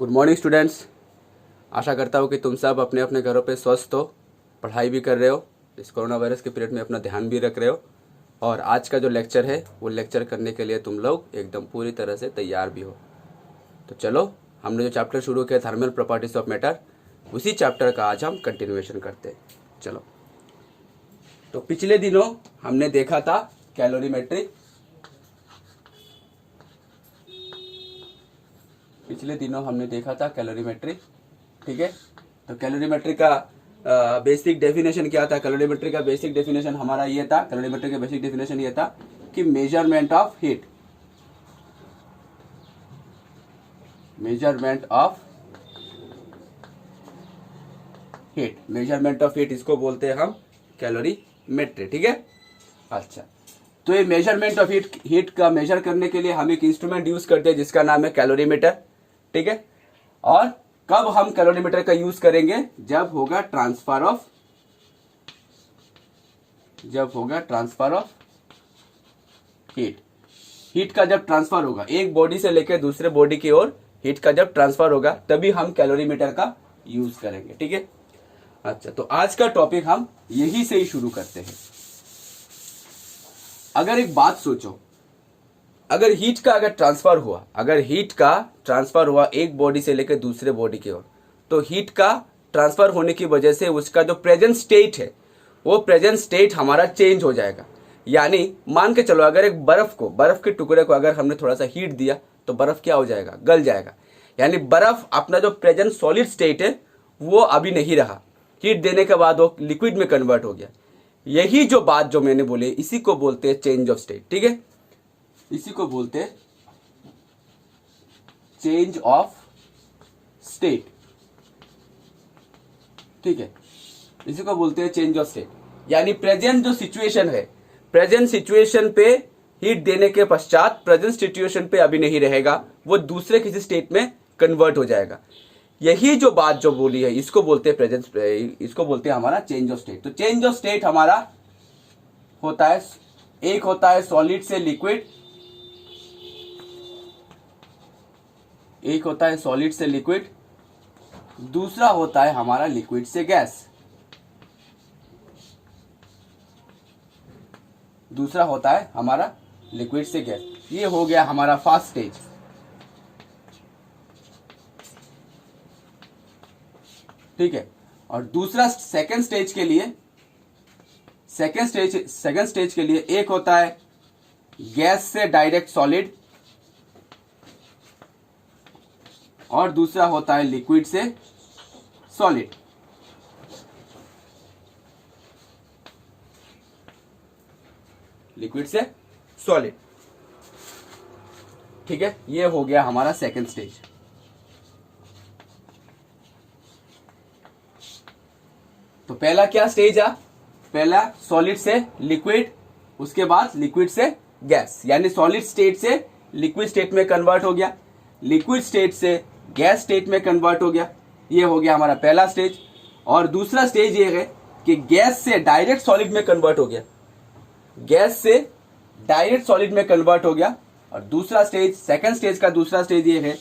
Good morning students. आशा करता हूँ कि तुम सब अपने अपने घरों पे स्वस्थ हो, पढ़ाई भी कर रहे हो, इस कोरोना वायरस के पीरियड में अपना ध्यान भी रख रहे हो और आज का जो लेक्चर है वो लेक्चर करने के लिए तुम लोग एकदम पूरी तरह से तैयार भी हो। तो चलो, हमने जो चैप्टर शुरू किया थर्मल प्रॉपर्टीज ऑफ मैटर, उसी चैप्टर का आज हम कंटिन्यूएशन करते हैं। चलो, तो पिछले दिनों हमने देखा था कैलोरीमेट्री। ठीक है, तो कैलोरीमेट्री का बेसिक डेफिनेशन क्या था? कैलोरीमेट्री का बेसिक डेफिनेशन हमारा ये था, कैलोरीमेट्री का बेसिक डेफिनेशन ये था कि measurement of heat, measurement of heat इसको बोलते हैं हम कैलोरीमेट्री। ठीक है, अच्छा, तो ये मेजरमेंट ऑफ हीट का मेजर करने के लिए हम एक इंस्ट्रूमेंट यूज करते हैं जिसका नाम है कैलोरीमीटर। ठीक है, और कब हम कैलोरीमीटर का यूज करेंगे? जब होगा ट्रांसफर ऑफ हीट का जब ट्रांसफर होगा एक बॉडी से लेकर दूसरे बॉडी की ओर, हीट का जब ट्रांसफर होगा तभी हम कैलोरीमीटर का यूज करेंगे। ठीक है, अच्छा, तो आज का टॉपिक हम यही से ही शुरू करते हैं। अगर एक बात सोचो, अगर हीट का ट्रांसफर हुआ एक बॉडी से लेकर दूसरे बॉडी की ओर, तो हीट का ट्रांसफर होने की वजह से उसका जो प्रेजेंट स्टेट है वो प्रेजेंट स्टेट हमारा चेंज हो जाएगा। यानी मान के चलो, अगर एक बर्फ के टुकड़े को अगर हमने थोड़ा सा हीट दिया तो बर्फ क्या हो जाएगा? गल जाएगा। यानी बर्फ अपना जो प्रेजेंट सॉलिड स्टेट है वो अभी नहीं रहा, हीट देने के बाद वो लिक्विड में कन्वर्ट हो गया। यही जो बात जो मैंने बोली, इसी को बोलते हैं चेंज ऑफ स्टेट। ठीक है, इसी को बोलते हैं चेंज ऑफ स्टेट। ठीक है, इसी को बोलते हैं चेंज ऑफ स्टेट। यानी प्रेजेंट जो सिचुएशन है, प्रेजेंट सिचुएशन पे हीट देने के पश्चात प्रेजेंट सिचुएशन पे अभी नहीं रहेगा, वो दूसरे किसी स्टेट में कन्वर्ट हो जाएगा। यही जो बात जो बोली है इसको बोलते हैं इसको बोलते हैं हमारा चेंज ऑफ स्टेट। तो चेंज ऑफ स्टेट हमारा होता है, एक होता है सॉलिड से लिक्विड, दूसरा होता है हमारा लिक्विड से गैस, ये हो गया हमारा फर्स्ट स्टेज। ठीक है, और दूसरा सेकंड स्टेज के लिए एक होता है गैस से डायरेक्ट सॉलिड और दूसरा होता है लिक्विड से सॉलिड। ठीक है, ये हो गया हमारा सेकंड स्टेज। तो पहला क्या स्टेज है? पहला सॉलिड से लिक्विड, उसके बाद लिक्विड से गैस, यानी सॉलिड स्टेट से लिक्विड स्टेट में कन्वर्ट हो गया, लिक्विड स्टेट से गैस स्टेट में कन्वर्ट हो गया। ये हो गया हमारा पहला स्टेज। और दूसरा स्टेज ये है कि गैस से डायरेक्ट सॉलिड में कन्वर्ट हो गया, और दूसरा स्टेज, सेकंड स्टेज का दूसरा स्टेज ये है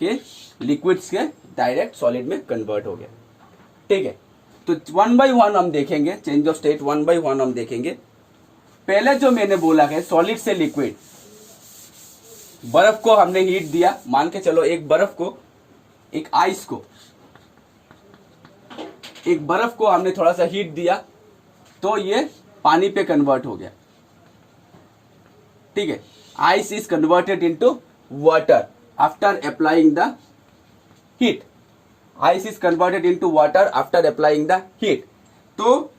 कि लिक्विड से डायरेक्ट सॉलिड में कन्वर्ट हो गया। ठीक है, तो वन बाय वन हम देखेंगे चेंज ऑफ स्टेट, हम देखेंगे। पहले जो मैंने बोला है सॉलिड से लिक्विड, बर्फ को हमने हीट दिया, मान के चलो एक बर्फ को हमने थोड़ा सा हीट दिया तो ये पानी पे कन्वर्ट हो गया। ठीक है, ice is converted into water after applying the heat. तो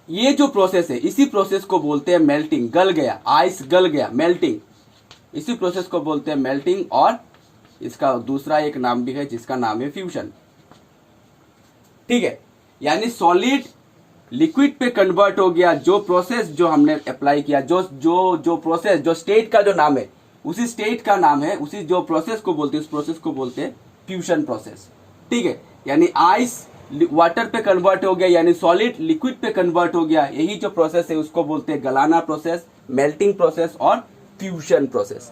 ये जो प्रोसेस है, इसी प्रोसेस को बोलते हैं मेल्टिंग। गल गया, आइस गल गया, मेल्टिंग, इसी प्रोसेस को बोलते हैं मेल्टिंग। और इसका दूसरा एक नाम भी है जिसका नाम है फ्यूजन। ठीक है, यानी सॉलिड लिक्विड पे कन्वर्ट हो गया। जो प्रोसेस जो हमने अप्लाई किया, जो प्रोसेस, जो स्टेट का जो नाम है, उसी स्टेट का नाम है, उसी जो प्रोसेस को बोलते हैं, उस प्रोसेस को बोलते हैं फ्यूजन प्रोसेस। ठीक है, यानी आइस वाटर पे कन्वर्ट हो गया, यानी सॉलिड लिक्विड पे कन्वर्ट हो गया। यही जो प्रोसेस है उसको बोलते हैं गलाना प्रोसेस, मेल्टिंग प्रोसेस और फ्यूजन प्रोसेस।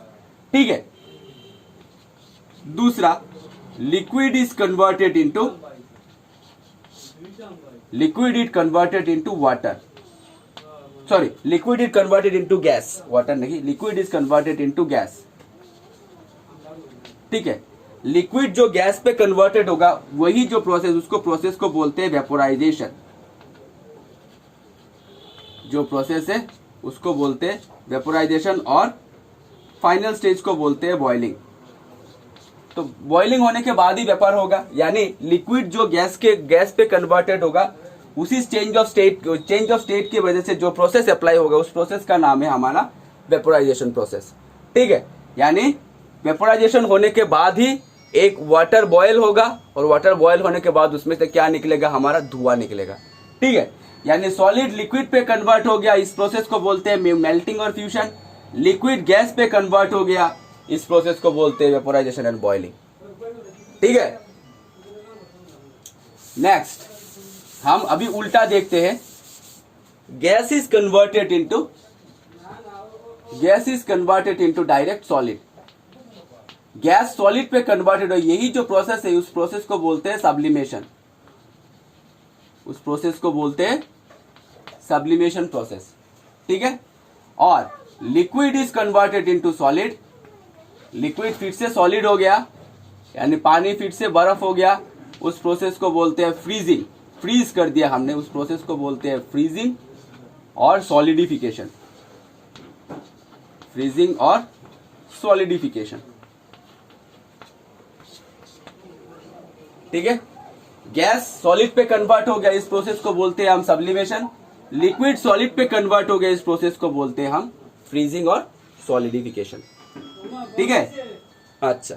ठीक है, दूसरा liquid is converted into water. Sorry, liquid is converted into gas. Water नहीं, liquid is converted into gas. ठीक है, लिक्विड जो गैस पे कन्वर्टेड होगा वही जो प्रोसेस, उसको प्रोसेस को बोलते हैं वेपोराइजेशन. जो प्रोसेस है उसको बोलते हैं वेपोराइजेशन और फाइनल स्टेज को बोलते हैं बॉइलिंग. तो बॉइलिंग होने के बाद ही वेपर होगा, यानी लिक्विड जो गैस पे कन्वर्टेड होगा उसी चेंज ऑफ स्टेट की वजह से जो प्रोसेस अप्लाई होगा उस प्रोसेस का नाम है हमारा वेपोराइजेशन प्रोसेस. ठीक है, यानी वेपोराइजेशन होने के बाद ही एक वाटर बॉयल होगा और वाटर बॉयल होने के बाद उसमें से क्या निकलेगा, हमारा धुआं निकलेगा. ठीक है, यानी सॉलिड लिक्विड पे कन्वर्ट हो गया, इस प्रोसेस को बोलते हैं मेल्टिंग और फ्यूजन. लिक्विड गैस पे कन्वर्ट हो गया, इस प्रोसेस को बोलते हैं वेपोराइजेशन एंड बॉइलिंग. ठीक है, नेक्स्ट हम अभी उल्टा देखते हैं. Gas is converted into direct solid. Gas solid पे कन्वर्टेड हो, यही जो प्रोसेस है उस प्रोसेस को बोलते हैं सब्लिमेशन. उस प्रोसेस को बोलते हैं सब्लिमेशन प्रोसेस. ठीक है, और liquid is converted into solid. Liquid फिर से सॉलिड हो गया, यानी पानी फिर से बर्फ हो गया, उस प्रोसेस को बोलते हैं फ्रीजिंग. फ्रीज कर दिया हमने, उस प्रोसेस को बोलते हैं फ्रीजिंग और सॉलिडिफिकेशन. फ्रीजिंग और सॉलिडिफिकेशन. ठीक है, गैस सॉलिड पे कन्वर्ट हो गया, इस प्रोसेस को बोलते हैं हम सब्लिमेशन. लिक्विड सॉलिड पे कन्वर्ट हो गया, इस प्रोसेस को बोलते हैं हम फ्रीजिंग और सॉलिडिफिकेशन. ठीक है, अच्छा,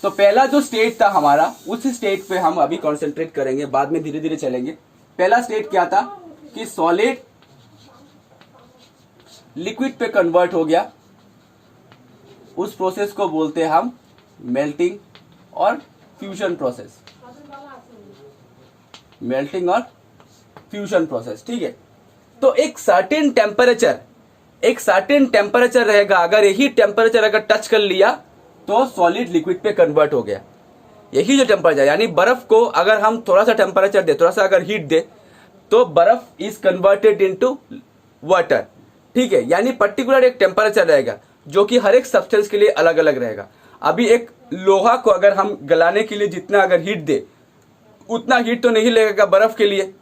तो पहला जो स्टेट था हमारा, उस स्टेट पे हम अभी कॉन्सेंट्रेट करेंगे, बाद में धीरे धीरे चलेंगे. पहला स्टेट क्या था कि सॉलिड लिक्विड पे कन्वर्ट हो गया, उस प्रोसेस को बोलते हैं हम मेल्टिंग और फ्यूजन प्रोसेस. मेल्टिंग और फ्यूजन प्रोसेस. ठीक है, तो एक सर्टेन टेम्परेचर रहेगा, अगर यही टेम्परेचर अगर टच कर लिया तो सॉलिड लिक्विड पे कन्वर्ट हो गया. यही जो टेम्परेचर, यानी बर्फ को अगर हम थोड़ा सा टेम्परेचर दे, थोड़ा सा अगर हीट दे, तो बर्फ इज कन्वर्टेड इनटू वाटर. ठीक है, यानी पर्टिकुलर एक टेम्परेचर रहेगा जो कि हर एक सब्सटेंस के लिए अलग अलग रहेगा. अभी एक लोहा को अगर हम गलाने के लिए जितना अगर हीट दे, उतना हीट तो नहीं लगेगा बर्फ के लिए.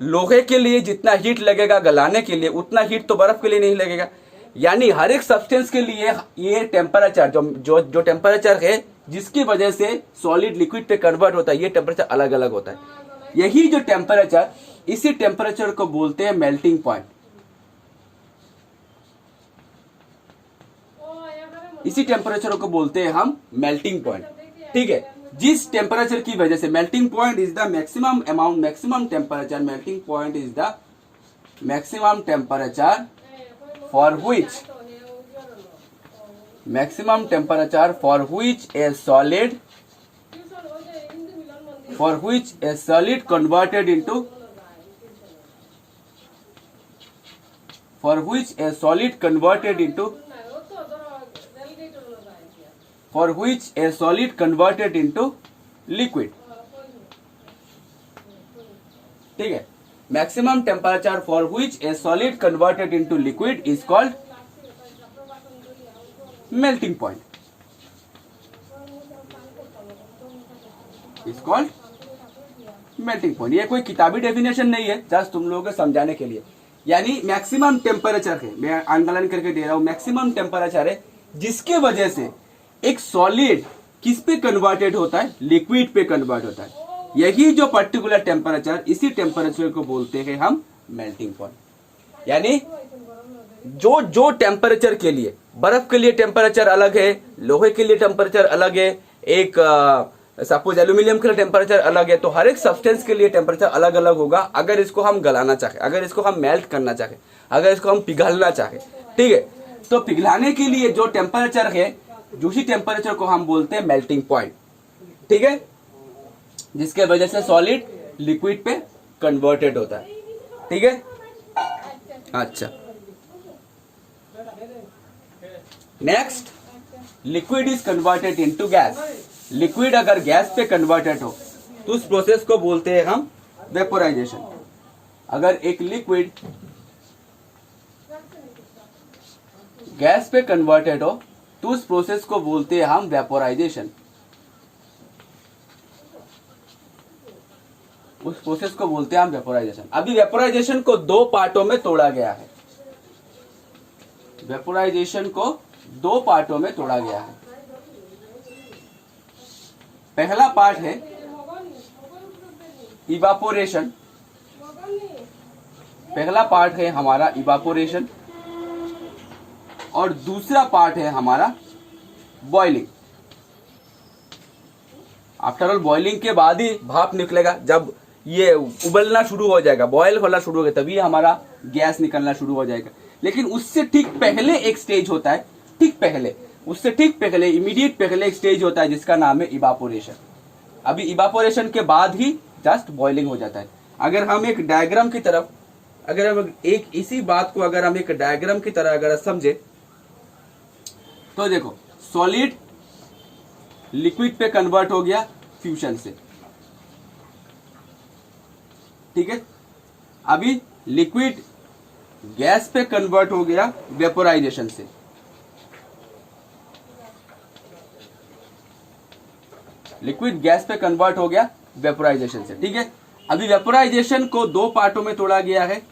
लोहे के लिए जितना हीट लगेगा गलाने के लिए, उतना हीट तो बर्फ के लिए नहीं लगेगा. यानी हर एक सब्सटेंस के लिए ये टेम्परेचर जो टेम्परेचर है जिसकी वजह से सॉलिड लिक्विड पे कन्वर्ट होता है, ये टेम्परेचर अलग अलग होता है. यही जो टेम्परेचर, इसी टेम्परेचर को बोलते हैं मेल्टिंग पॉइंट. इसी टेम्परेचर को बोलते हैं हम मेल्टिंग पॉइंट. ठीक है, जिस टेम्परेचर की वजह से melting point is the maximum temperature. Melting point is the maximum temperature for which a solid converted into liquid. ठीक है, maximum temperature for which a solid converted into liquid is called melting point. Is called melting point. ये कोई किताबी definition नहीं है, just तुम लोगों को समझाने के लिए. यानी मैक्सिमम टेम्परेचर है, मैं आंदोलन करके दे रहा हूं, मैक्सिमम टेम्परेचर है जिसके वजह से एक सॉलिड किस पे कन्वर्टेड होता है, लिक्विड पे कन्वर्ट होता है. यही जो पर्टिकुलर टेम्परेचर, इसी टेम्परेचर को बोलते हैं हम मेल्टिंग पॉइंट. यानी जो टेम्परेचर के लिए, बर्फ के लिए टेम्परेचर अलग है, लोहे के लिए टेम्परेचर अलग है, एक सपोज एल्यूमिनियम के लिए टेम्परेचर अलग है, तो हर एक सब्सटेंस के लिए टेम्परेचर अलग अलग होगा. अगर इसको हम गलाना चाहे, अगर इसको हम मेल्ट करना चाहे, अगर इसको हम पिघलना चाहे, ठीक है, तो पिघलाने के लिए जो टेम्परेचर है, उसी टेम्परेचर को हम बोलते हैं मेल्टिंग पॉइंट. ठीक है, जिसके वजह से सॉलिड लिक्विड पे कन्वर्टेड होता है. ठीक है, अच्छा, next liquid is converted into gas, liquid अगर गैस पे कन्वर्टेड हो तो उस प्रोसेस को बोलते हैं हम वेपोराइजेशन। अगर एक लिक्विड गैस पे कन्वर्टेड हो तो उस प्रोसेस को बोलते हैं हम वेपोराइजेशन। उस प्रोसेस को बोलते हैं हम वेपोराइजेशन। अभी वेपोराइजेशन को दो पार्टों में तोड़ा गया है, वेपोराइजेशन को दो पार्टों में तोड़ा गया है। पहला पार्ट है इवापोरेशन, पहला पार्ट है हमारा इवापोरेशन और दूसरा पार्ट है हमारा बॉइलिंग। आफ्टर ऑल बॉइलिंग के बाद ही भाप निकलेगा, जब ये उबलना शुरू हो जाएगा, बॉयल होना शुरू हो गया, तभी हमारा गैस निकलना शुरू हो जाएगा। लेकिन उससे ठीक पहले एक स्टेज होता है, ठीक पहले, उससे ठीक पहले, इमीडिएट पहले एक स्टेज होता है जिसका नाम है इवापोरेशन। अभी इवापोरेशन के बाद ही जस्ट बॉइलिंग हो जाता है। अगर हम एक डायग्राम की तरफ, अगर हम एक इसी बात को अगर हम एक डायग्राम की तरह अगर समझे तो देखो, सॉलिड लिक्विड पे कन्वर्ट हो गया फ्यूजन से, ठीक है। अभी लिक्विड गैस पे कन्वर्ट हो गया वेपोराइजेशन से। लिक्विड गैस पे कन्वर्ट हो गया वेपोराइजेशन से, ठीक है। अभी वेपोराइजेशन को दो पार्टों में तोड़ा गया है।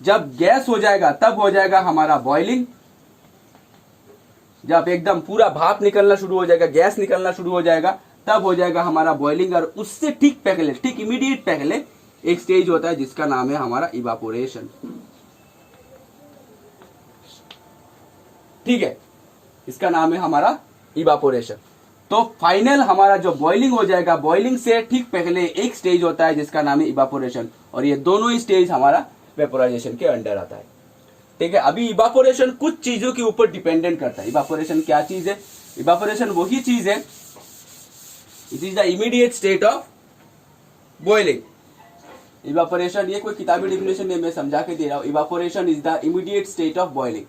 जब गैस हो जाएगा तब हो जाएगा हमारा बॉइलिंग, जब एकदम पूरा भाप निकलना शुरू हो जाएगा, गैस निकलना शुरू हो जाएगा, तब हो जाएगा हमारा बॉइलिंग। और उससे ठीक पहले, ठीक इमीडिएट पहले एक स्टेज होता है जिसका नाम है हमारा इवापोरेशन, ठीक है। इसका नाम है हमारा इवापोरेशन। तो फाइनल हमारा जो बॉइलिंग हो जाएगा, बॉइलिंग से ठीक पहले एक स्टेज होता है जिसका नाम है इवापोरेशन, और ये दोनों ही स्टेज हमारा वेपोराइजेशन के अंडर आता है, ठीक है। अभी इवापोरेशन कुछ चीजों के ऊपर डिपेंडेंट करता है। इवापोरेशन क्या चीज है? इवापोरेशन वही चीज है, it is the immediate state of boiling. Evaporation, ये कोई किताबी डेफिनेशन नहीं, मैं समझा के दे रहा हूं। Evaporation is the immediate state of boiling.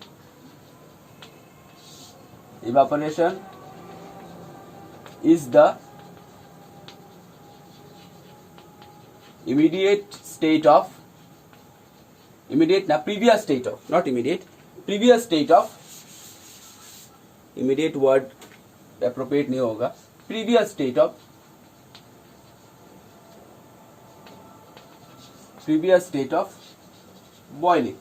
Evaporation is the immediate state of, immediate na previous state of, not immediate, previous state of, immediate word appropriate नहीं होगा, previous state of, previous state of boiling,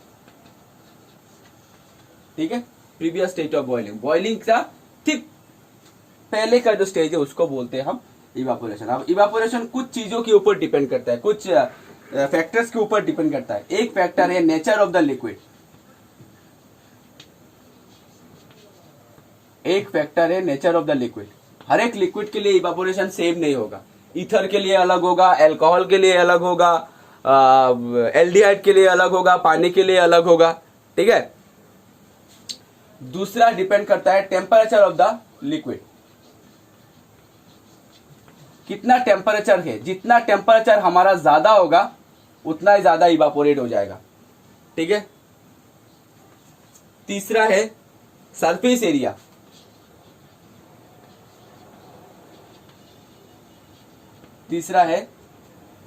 ठीक है। previous state of boiling, boiling का ठीक पहले का जो stage है उसको बोलते हैं हम इवापोरेशन। अब इवापोरेशन कुछ चीजों के ऊपर डिपेंड करता है, कुछ फैक्टर्स के ऊपर डिपेंड करता है। एक फैक्टर है नेचर ऑफ द लिक्विड, एक फैक्टर है नेचर ऑफ द लिक्विड। हर एक लिक्विड के लिए इवापोरेशन सेम नहीं होगा। ईथर के लिए अलग होगा, अल्कोहल के लिए अलग होगा, एल्डिहाइड के लिए अलग होगा, पानी के लिए अलग होगा, ठीक है। दूसरा डिपेंड करता है टेम्परेचर ऑफ द लिक्विड, कितना टेम्परेचर है। जितना टेम्परेचर हमारा ज्यादा होगा उतना ही ज्यादा इवापोरेट हो जाएगा, ठीक है। तीसरा है सरफेस एरिया, तीसरा है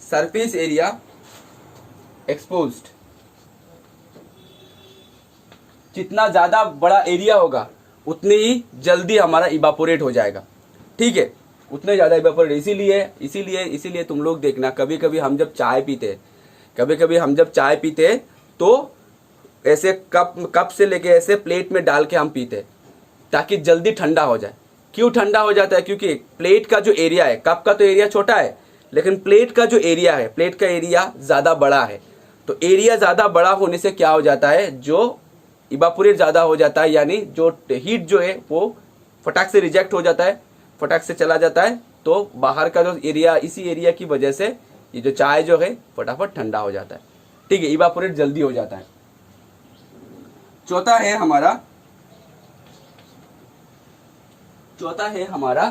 सरफेस एरिया एक्सपोज्ड। जितना ज्यादा बड़ा एरिया होगा उतनी ही जल्दी हमारा इवापोरेट हो जाएगा, ठीक है, उतने ज्यादा इवापोरेट। इसीलिए तुम लोग देखना, कभी कभी हम जब चाय पीते तो ऐसे कप से लेके ऐसे प्लेट में डाल के हम पीते ताकि जल्दी ठंडा हो जाए। क्यों ठंडा हो जाता है? क्योंकि प्लेट का जो एरिया है, कप का तो एरिया छोटा है, लेकिन प्लेट का जो एरिया है, प्लेट का एरिया ज्यादा बड़ा है। तो एरिया ज्यादा बड़ा होने से क्या हो जाता है, जो इवापोरेट ज्यादा हो जाता है, यानी जो हीट जो है वो फटाक से रिजेक्ट हो जाता है, फटाक से चला जाता है। तो बाहर का जो एरिया, इसी एरिया की वजह से ये जो चाय जो है फटाफट ठंडा हो जाता है, ठीक है, इवापोरेट जल्दी हो जाता है। चौथा है हमारा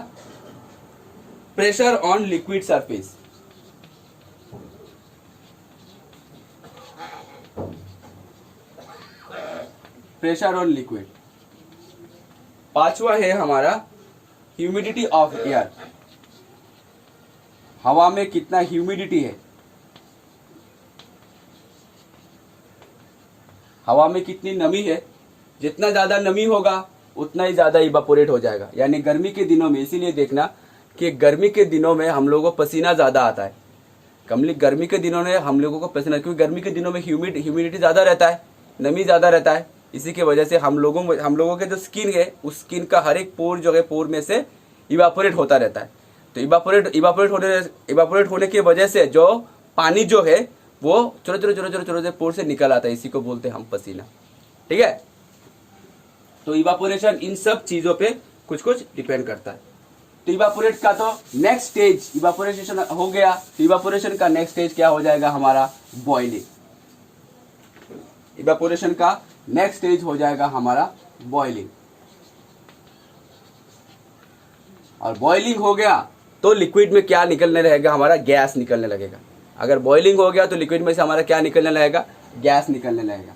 pressure on liquid surface. Pressure on liquid, पांचवा है हमारा ह्यूमिडिटी ऑफ एयर, हवा में कितना ह्यूमिडिटी है, हवा में कितनी नमी है। जितना ज्यादा नमी होगा उतना ही ज्यादा इवापोरेट हो जाएगा। यानी गर्मी के दिनों में, इसीलिए देखना कि गर्मी के दिनों में हम लोगों को पसीना ज्यादा आता है। गर्मी के दिनों में हम लोगों को पसीना, क्योंकि गर्मी के दिनों में ह्यूमिडिटी ज्यादा रहता है, नमी ज्यादा रहता है। इसी की वजह से हम लोगों के जो स्किन है, उस स्किन का हर एक पोर जो है, पोर में से इवापोरेट होता रहता है। तो इवापोरेट होने की वजह से जो पानी जो है वो छोटे पोर से निकल आता है। इसी को बोलते हैं हम पसीना। ठीक है, तो इवापोरेशन इन सब चीजों पे कुछ कुछ डिपेंड करता है। तो इवापोरेट का तो नेक्स्ट स्टेज, इवापोरेशन हो गया, तो इवापोरेशन का नेक्स्ट स्टेज क्या हो जाएगा हमारा, बॉइलिंग। इवापोरेशन का नेक्स्ट स्टेज हो जाएगा हमारा बॉइलिंग। और बॉइलिंग हो गया तो लिक्विड में क्या निकलने रहेगा हमारा, गैस निकलने लगेगा। अगर बॉइलिंग हो गया तो लिक्विड में से हमारा क्या निकलने लगेगा, गैस निकलने लगेगा।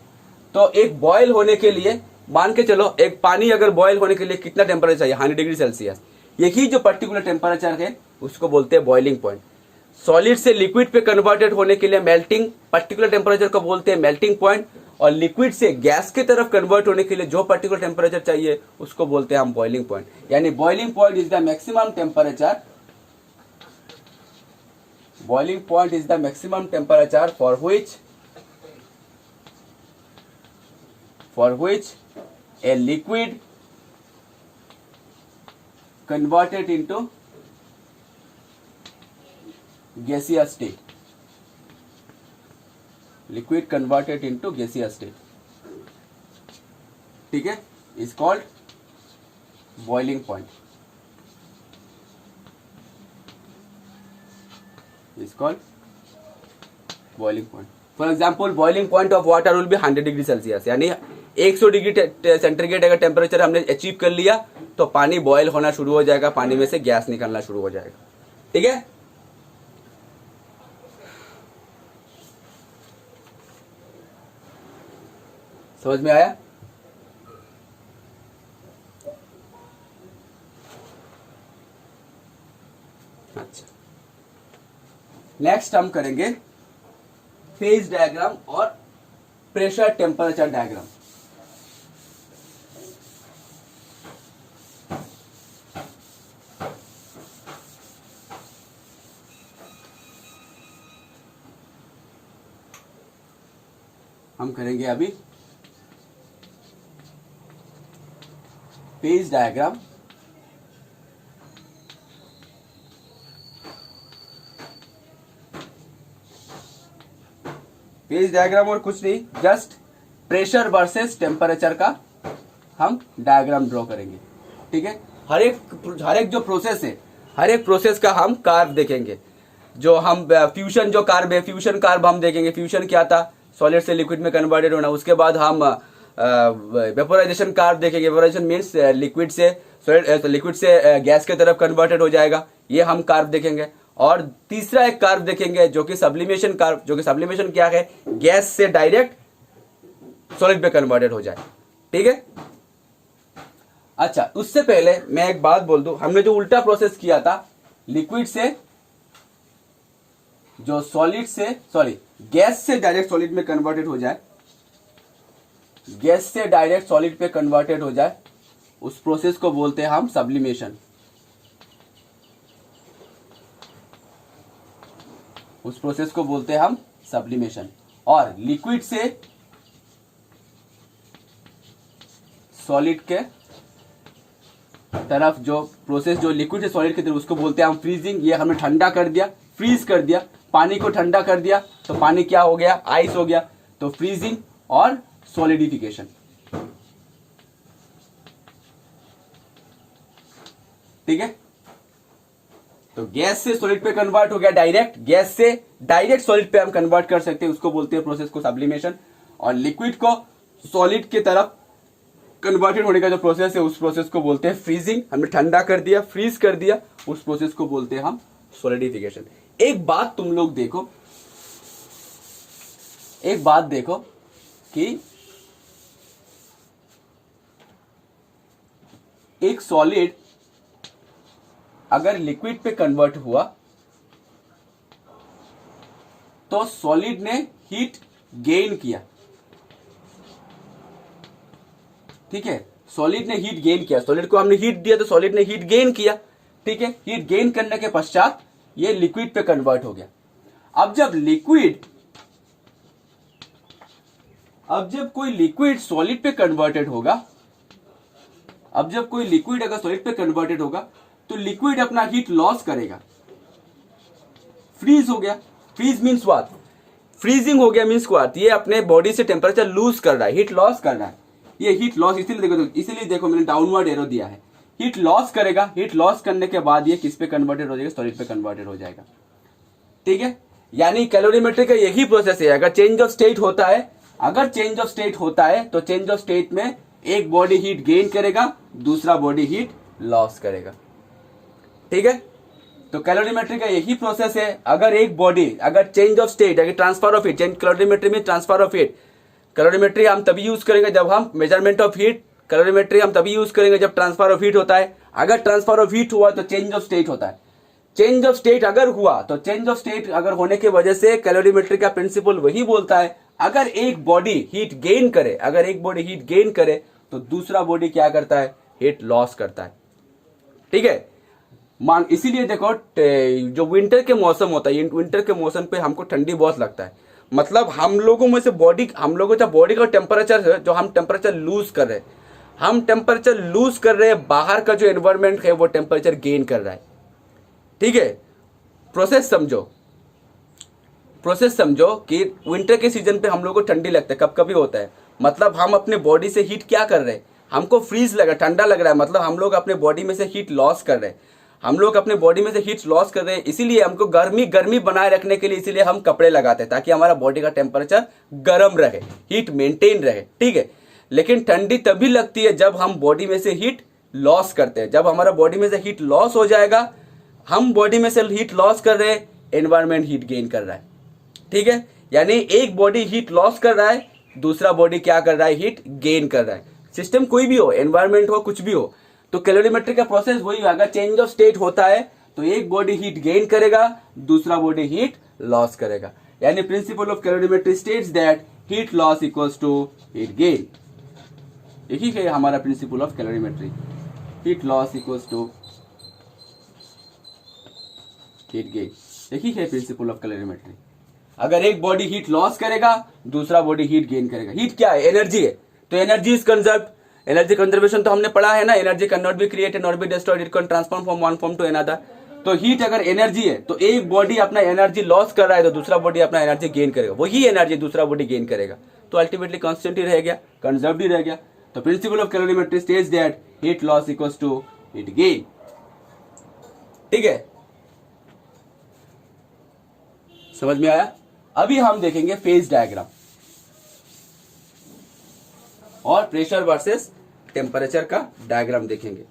तो एक बॉयल होने के लिए मान के चलो, एक पानी अगर बॉयल होने के लिए कितना टेम्परेचर चाहिए, 100 डिग्री सेल्सियस। यही जो पर्टिकुलर टेम्परेचर है उसको बोलते हैं बॉइलिंग पॉइंट। सॉलिड से लिक्विड पे कन्वर्टेड होने के लिए मेल्टिंग पर्टिकुलर टेम्परेचर को बोलते हैं मेल्टिंग पॉइंट। और लिक्विड से गैस की तरफ कन्वर्ट होने के लिए जो पर्टिकुलर टेम्परेचर चाहिए उसको बोलते हैं हम बॉइलिंग पॉइंट। यानी boiling point is the maximum temperature, boiling point is the maximum temperature for which a liquid converted into gaseous state, liquid converted into gaseous state, ठीक है, is called boiling point, is called boiling point. For example, boiling point of water will be 100 degree Celsius. यानी 100 degree centigrade अगर temperature हमने achieve कर लिया तो पानी boil होना शुरू हो जाएगा, पानी में से गैस निकलना शुरू हो जाएगा। ठीक है, समझ में आया? अच्छा, नेक्स्ट हम करेंगे फेज डायग्राम और प्रेशर टेम्परेचर डायग्राम। हम करेंगे अभी फेज डायग्राम फेज डायग्राम और कुछ नहीं, जस्ट प्रेशर वर्सेस टेम्परेचर का हम डायग्राम ड्रॉ करेंगे। ठीक है, हर एक जो प्रोसेस है, हर एक प्रोसेस का हम कार्व देखेंगे। जो हम फ्यूजन जो कार्व है, फ्यूजन कार्व हम देखेंगे। फ्यूजन क्या था, सॉलिड से लिक्विड में कन्वर्टेड होना। उसके बाद हम वेपोराइजेशन कार्व देखेंगे। वेपोराइजेशन मीन्स लिक्विड से गैस के तरफ कन्वर्टेड हो जाएगा, ये हम कार्व देखेंगे। और तीसरा एक कार्व देखेंगे जो कि सब्लिमेशन कार्व, जो कि सब्लिमेशन क्या है, गैस से डायरेक्ट सॉलिड पे कन्वर्टेड हो जाए। ठीक है, अच्छा, उससे पहले मैं एक बात बोल दूं, हमने जो उल्टा प्रोसेस किया था, लिक्विड से जो गैस से डायरेक्ट सॉलिड में कन्वर्टेड हो जाए, गैस से डायरेक्ट सॉलिड पे कन्वर्टेड हो जाए, उस प्रोसेस को बोलते हैं हम सब्लिमेशन। उस प्रोसेस को बोलते हैं हम सब्लिमेशन। और लिक्विड से सॉलिड के तरफ जो प्रोसेस, जो लिक्विड से सॉलिड की तरफ, उसको बोलते हैं हम फ्रीजिंग। ये हमने ठंडा कर दिया, फ्रीज कर दिया, पानी को ठंडा कर दिया तो पानी क्या हो गया, आइस हो गया। तो फ्रीजिंग और सॉलिडिफिकेशन। ठीक है, तो गैस से सॉलिड पे कन्वर्ट हो गया डायरेक्ट, गैस से डायरेक्ट सॉलिड पे हम कन्वर्ट कर सकते हैं, उसको बोलते हैं प्रोसेस को सब्लिमेशन। और लिक्विड को सॉलिड की तरफ कन्वर्टेड होने का जो प्रोसेस है, उस प्रोसेस को बोलते हैं फ्रीजिंग। हमने ठंडा कर दिया, फ्रीज कर दिया, उस प्रोसेस को बोलते हैं हम सॉलिडिफिकेशन। एक बात तुम लोग देखो, एक बात देखो कि एक सॉलिड अगर लिक्विड पे कन्वर्ट हुआ तो सॉलिड ने हीट गेन किया, ठीक है, सॉलिड ने हीट गेन किया, सॉलिड को हमने हीट दिया तो सॉलिड ने हीट गेन किया, ठीक है। हीट गेन करने के पश्चात ये लिक्विड पे कन्वर्ट हो गया। अब जब कोई लिक्विड सॉलिड पे कन्वर्टेड होगा, अब जब कोई लिक्विड अगर सॉलिड पे कन्वर्टेड होगा तो लिक्विड अपना हीट लॉस करेगा। फ्रीज हो गया, फ्रीज मीन्स व्हाट, फ्रीजिंग हो गया मीन्स व्हाट, ये अपने बॉडी से टेम्परेचर लूज कर रहा है, हीट लॉस कर रहा है। ये हीट लॉस इसीलिए देखो मैंने डाउनवर्ड एरो दिया है। हीट लॉस करेगा, हीट लॉस करने के बाद ये किस पे कन्वर्टेड हो जाएगा, सॉलिड पे कन्वर्टेड हो जाएगा, ठीक है। यानी कैलोरीमेट्री का यही प्रोसेस है। अगर चेंज ऑफ स्टेट होता है, तो चेंज ऑफ स्टेट में एक बॉडी हीट गेन करेगा, दूसरा बॉडी हीट लॉस करेगा, ठीक है। तो कैलोरीमेट्री का यही प्रोसेस है। अगर एक बॉडी अगर चेंज ऑफ स्टेट, अगर ट्रांसफर ऑफ हीट, कैलोरीमेट्री में ट्रांसफर ऑफ हीट, कैलोरीमेट्री हम तभी यूज करेंगे जब हम मेजरमेंट ऑफ हीट, कैलोरीमेट्री हम तभी यूज करेंगे जब ट्रांसफर ऑफ हीट होता है। अगर ट्रांसफर ऑफ हीट हुआ तो चेंज ऑफ स्टेट होता है। चेंज ऑफ स्टेट अगर हुआ तो चेंज ऑफ स्टेट अगर होने की वजह से कैलोरीमेट्री का प्रिंसिपल वही बोलता है, अगर एक बॉडी हीट गेन करे, तो दूसरा बॉडी क्या करता है, हीट लॉस करता है, ठीक है। इसीलिए देखो जो विंटर के मौसम होता है, विंटर के मौसम पे हमको ठंडी बहुत लगता है। मतलब हम लोगों में से जब बॉडी का टेम्परेचर है, जो हम टेम्परेचर लूज कर रहे हैं, बाहर का जो एनवायरमेंट है वो टेम्परेचर गेन कर रहा है, ठीक है। प्रोसेस समझो कि विंटर के सीजन पे हम लोग को ठंडी लगता है, कभी होता है, मतलब हम अपने बॉडी से हीट क्या कर रहे हैं, हमको फ्रीज लग रहा है, ठंडा लग रहा है, मतलब हम लोग अपने बॉडी में से हीट लॉस कर रहे हैं। इसीलिए हमको गर्मी बनाए रखने के लिए इसीलिए हम कपड़े लगाते हैं, ताकि हमारा बॉडी का टेम्परेचर गर्म रहे, हीट मेंटेन रहे, ठीक है। लेकिन ठंडी तभी लगती है जब हम बॉडी में से हीट लॉस करते हैं। जब हमारा बॉडी में से हीट लॉस हो जाएगा, हम बॉडी में से हीट लॉस कर रहे हैं, एनवायरमेंट हीट गेन कर रहा है, ठीक है। यानी एक बॉडी हीट लॉस कर रहा है, दूसरा बॉडी क्या कर रहा है, हीट गेन कर रहा है। सिस्टम कोई भी हो, एनवायरमेंट हो, कुछ भी हो, तो कैलोरीमेट्री का प्रोसेस वही होगा। चेंज ऑफ स्टेट होता है तो एक बॉडी हीट गेन करेगा, दूसरा बॉडी हीट लॉस करेगा। यानी principle of calorimetry states that heat loss equals to heat gain. यही है हमारा principle of calorimetry, heat loss equals to heat gain. यही है प्रिंसिपल ऑफ कैलोरीमेट्री। अगर एक बॉडी हीट लॉस करेगा, दूसरा बॉडी हीट गेन करेगा। हीट क्या है, एनर्जी है, तो energy is conserve. Energy conservation तो हमने पढ़ा है ना, energy can not be created not be destroyed, it can transform from one form to another. तो हीट अगर एनर्जी है तो एक बॉडी अपना एनर्जी लॉस कर रहा है तो दूसरा बॉडी अपना एनर्जी गेन करेगा, वही एनर्जी दूसरा बॉडी गेन करेगा, तो अल्टीमेटली कांस्टेंट ही रह गया, कंजर्व्ड ही रह गया। तो principle of calorimetry states that heat loss equals to heat gain, ठीक है। समझ में आया। अभी हम देखेंगे फेज डायग्राम और प्रेशर वर्सेस टेम्परेचर का डायग्राम देखेंगे।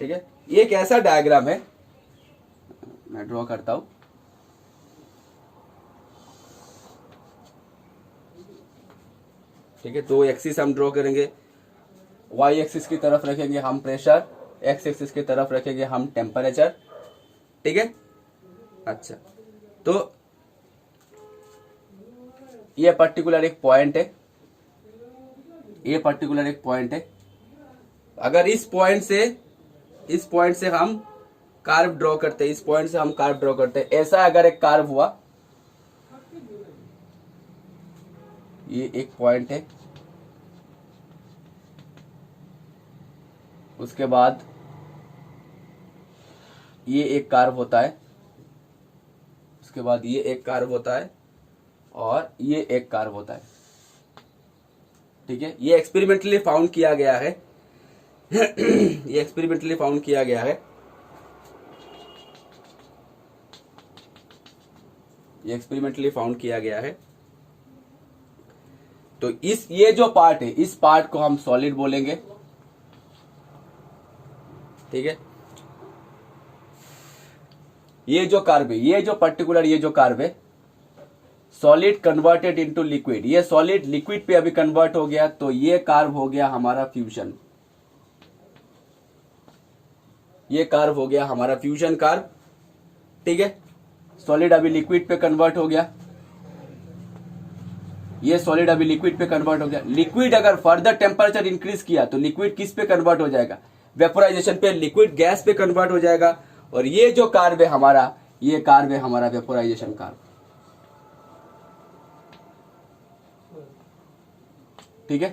ठीक है, ये एक ऐसा डायग्राम है, मैं ड्रॉ करता हूं। ठीक है, दो एक्सिस हम ड्रॉ करेंगे, वाई एक्सिस की तरफ रखेंगे हम प्रेशर, एक्स एक्सिस की तरफ रखेंगे हम टेम्परेचर, ठीक है। अच्छा, तो ये पर्टिकुलर एक पॉइंट है, ये पर्टिकुलर एक पॉइंट है। अगर इस पॉइंट से हम कार्व ड्रॉ करते हैं, इस पॉइंट से हम कार्व ड्रॉ करते हैं, ऐसा अगर एक कार्व हुआ, ये एक पॉइंट है, उसके बाद ये एक कार्व होता है, उसके बाद ये एक कार्व होता है और ये एक कार्व होता है। ठीक है, ये एक्सपेरिमेंटली फाउंड किया गया है ये एक्सपेरिमेंटली फाउंड किया गया है, ये एक्सपेरिमेंटली फाउंड किया गया है। तो ये जो पार्ट है, इस पार्ट को हम सॉलिड बोलेंगे, ठीक है। ये जो कार्ब है, ये जो पर्टिकुलर ये जो कार्ब है, सॉलिड कन्वर्टेड इनटू लिक्विड, ये सॉलिड लिक्विड पे अभी कन्वर्ट हो गया, तो ये कार्ब हो गया हमारा फ्यूजन, ये कार्ब हो गया हमारा फ्यूजन कार्ब। ठीक है, सॉलिड अभी लिक्विड पे कन्वर्ट हो गया, ये सॉलिड अभी लिक्विड पे कन्वर्ट हो गया। लिक्विड अगर फर्दर टेम्परेचर इंक्रीज किया तो लिक्विड किस पे कन्वर्ट हो जाएगा, वेपोराइजेशन पे, लिक्विड गैस पे कन्वर्ट हो जाएगा। और ये जो कार्ब है हमारा, ये कार्ब है हमारा वेपोराइजेशन कार्ब। ठीक है,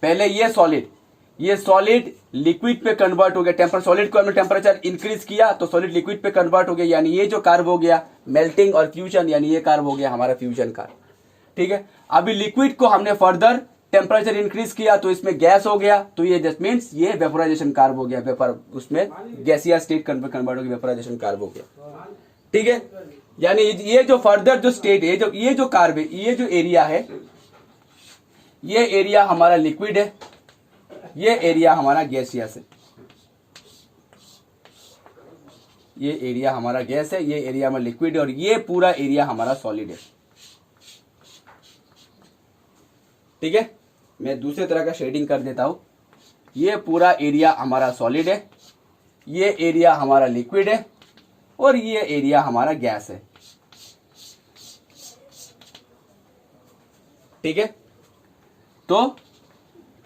पहले ये सॉलिड लिक्विड पे कन्वर्ट हो गया, सॉलिड को हमने टेम्परेचर इंक्रीज किया तो सॉलिड लिक्विड पे कन्वर्ट हो गया, यानी ये जो कार्ब हो गया मेल्टिंग और फ्यूजन, यानी ये कार्ब हो गया हमारा फ्यूजन कार्ब। ठीक है, अभी लिक्विड को हमने फर्दर टेम्परेचर इंक्रीज किया तो इसमें गैस हो गया, तो ये जस्ट मीन्स ये वेपोराइजेशन कार्ब हो गया, वेपर उसमें गैसिया स्टेट कन्वर्ट हो गया, वेपोराइजेशन कार्ब हो गया। ठीक है, यानी ये जो फर्दर जो स्टेट है, ये जो कार्ब है, ये जो एरिया है, ये एरिया हमारा लिक्विड है, ये एरिया हमारा गैसियस है, ये एरिया हमारा गैस है, ये एरिया हमारा लिक्विड है, और ये पूरा एरिया हमारा सॉलिड है। ठीक है, मैं दूसरे तरह का शेडिंग कर देता हूं, ये पूरा एरिया हमारा सॉलिड है, ये एरिया हमारा लिक्विड है, और ये एरिया हमारा गैस है। ठीक है, तो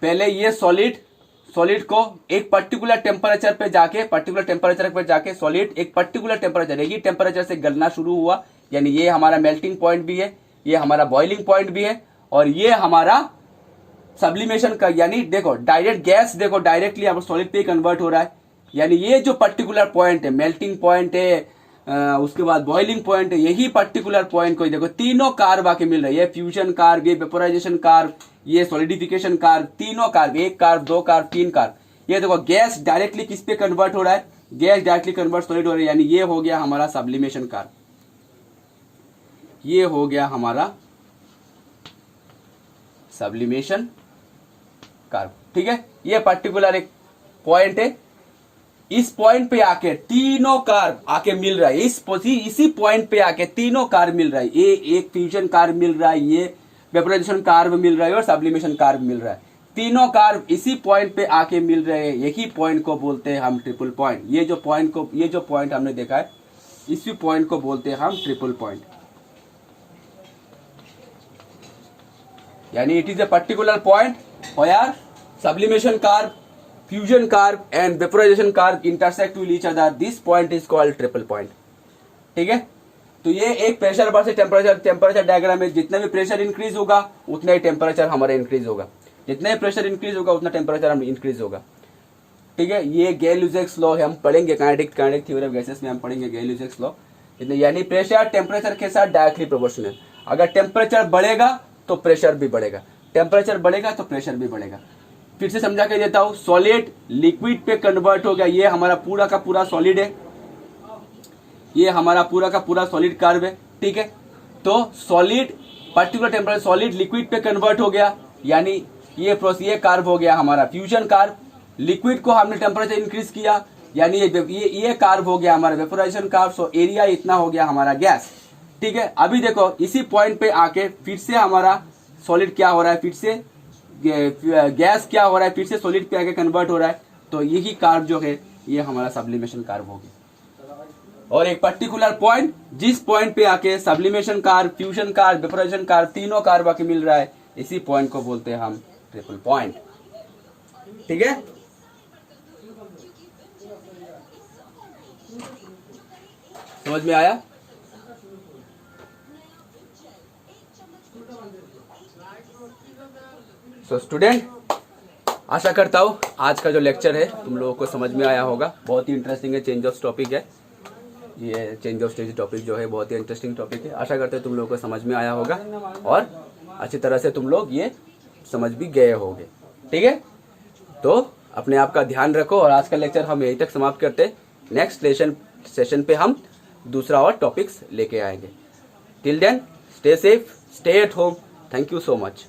पहले ये सॉलिड को एक पर्टिकुलर टेम्परेचर पे जाके सॉलिड एक पर्टिकुलर टेम्परेचर, एक ही टेम्परेचर से गलना शुरू हुआ, यानी ये हमारा मेल्टिंग पॉइंट भी है, ये हमारा बॉइलिंग पॉइंट भी है, और ये हमारा सब्लिमेशन का, यानी देखो डायरेक्ट गैस, देखो डायरेक्टली अब सॉलिड पे कन्वर्ट हो रहा है, यानी ये जो पर्टिकुलर पॉइंट है, मेल्टिंग पॉइंट है, उसके बाद बॉइलिंग पॉइंट है, यही पर्टिकुलर पॉइंट को देखो तीनों कार्ब आके मिल रहा है, ये फ्यूजन कार्ब, ये वेपोराइजेशन कार्ब, ये सॉलिडिफिकेशन कार्ब, तीनों कार्ब, एक कार्ब, दो कार्ब, तीन कार्ब। ये देखो गैस डायरेक्टली किस पे कन्वर्ट हो रहा है, गैस डायरेक्टली कन्वर्ट सॉलिड हो रहा है, यानी ये हो गया हमारा सब्लिमेशन कार्ब, ये हो गया हमारा सब्लिमेशन कार्ब। ठीक है, ये पर्टिकुलर एक पॉइंट है, इस पॉइंट पे आके तीनों कार्ब आके मिल रहा है, इसी पॉइंट पे आके तीनों कार्ब मिल रहा है, ये एक फ्यूजन कार्ब मिल रहा है, ये वेपोराइजेशन कार्ब मिल रहा है, और सब्लिमेशन कार्ब मिल रहा है, तीनों कार्ब इसी पॉइंट पे आके मिल रहे हैं, यही पॉइंट को बोलते हैं हम ट्रिपल पॉइंट। ये जो पॉइंट हमने देखा है, इसी पॉइंट को बोलते हैं हम ट्रिपल पॉइंट, यानी it is a particular point where sublimation carb, fusion carb and vaporization carb intersect with each other. This point is called triple point. ठीक है, तो ये एक प्रेशर वर्सेस टेम्परेचर डायग्राम में, जितना भी प्रेशर इंक्रीज होगा उतना ही टेम्परेचर हमारा इंक्रीज होगा, जितना ही प्रेशर इंक्रीज होगा उतना टेम्परेचर हम इंक्रीज होगा। ठीक है, ये गैल-ल्यूजेक्स लॉ हम पढ़ेंगे, काइनेटिक थ्योरी ऑफ गैसेस में हम पढ़ेंगे गैल-ल्यूजेक्स लॉ, यानी प्रेशर टेम्परेचर के साथ डायरेक्टली प्रोपोर्शनल। अगर टेम्परेचर बढ़ेगा तो प्रेशर भी बढ़ेगा, टेम्परेचर बढ़ेगा तो प्रेशर भी बढ़ेगा। फिर से समझा के देता हूं, सॉलिड लिक्विड पे कन्वर्ट हो गया, ये हमारा पूरा का पूरा सॉलिड है, ये हमारा पूरा का पूरा सॉलिड कार्ब है। ठीक है, तो solid particular temperature solid liquid पे कन्वर्ट हो गया, यानी ये कार्ब हो गया हमारा फ्यूजन कार्ब। लिक्विड को हमने टेम्परेचर इंक्रीज किया, यानी ये कार्ब हो गया हमारा वेपोराइजेशन कार्ब, सो एरिया इतना हो गया हमारा गैस। ठीक है, अभी देखो इसी पॉइंट पे आके फिर से हमारा सॉलिड क्या हो रहा है, फिर से गैस क्या हो रहा है, फिर से सॉलिड पे आके कन्वर्ट हो रहा है, तो यही कार्ब जो है ये हमारा सब्लिमेशन कार्ब हो गया। और एक पर्टिकुलर पॉइंट, जिस पॉइंट पे आके sublimation carb, fusion carb, vaporisation carb, तीनों कार्ब आके मिल रहा है, इसी पॉइंट को बोलते हैं हम ट्रिपल पॉइंट। ठीक है, समझ में आया? तो स्टूडेंट, आशा करता हूँ आज का जो लेक्चर है तुम लोगों को समझ में आया होगा। बहुत ही इंटरेस्टिंग है, चेंज ऑफ टॉपिक है, ये चेंज ऑफ स्टेज टॉपिक जो है बहुत ही इंटरेस्टिंग टॉपिक है। आशा करते हैं तुम लोगों को समझ में आया होगा और अच्छी तरह से तुम लोग ये समझ भी गए होंगे। ठीक है, तो अपने आप का ध्यान रखो और आज का लेक्चर हम यहीं तक समाप्त करते हैं। नेक्स्ट सेशन पे हम दूसरा और टॉपिक्स लेके आएंगे। Till then stay safe, stay at home. Thank you so much.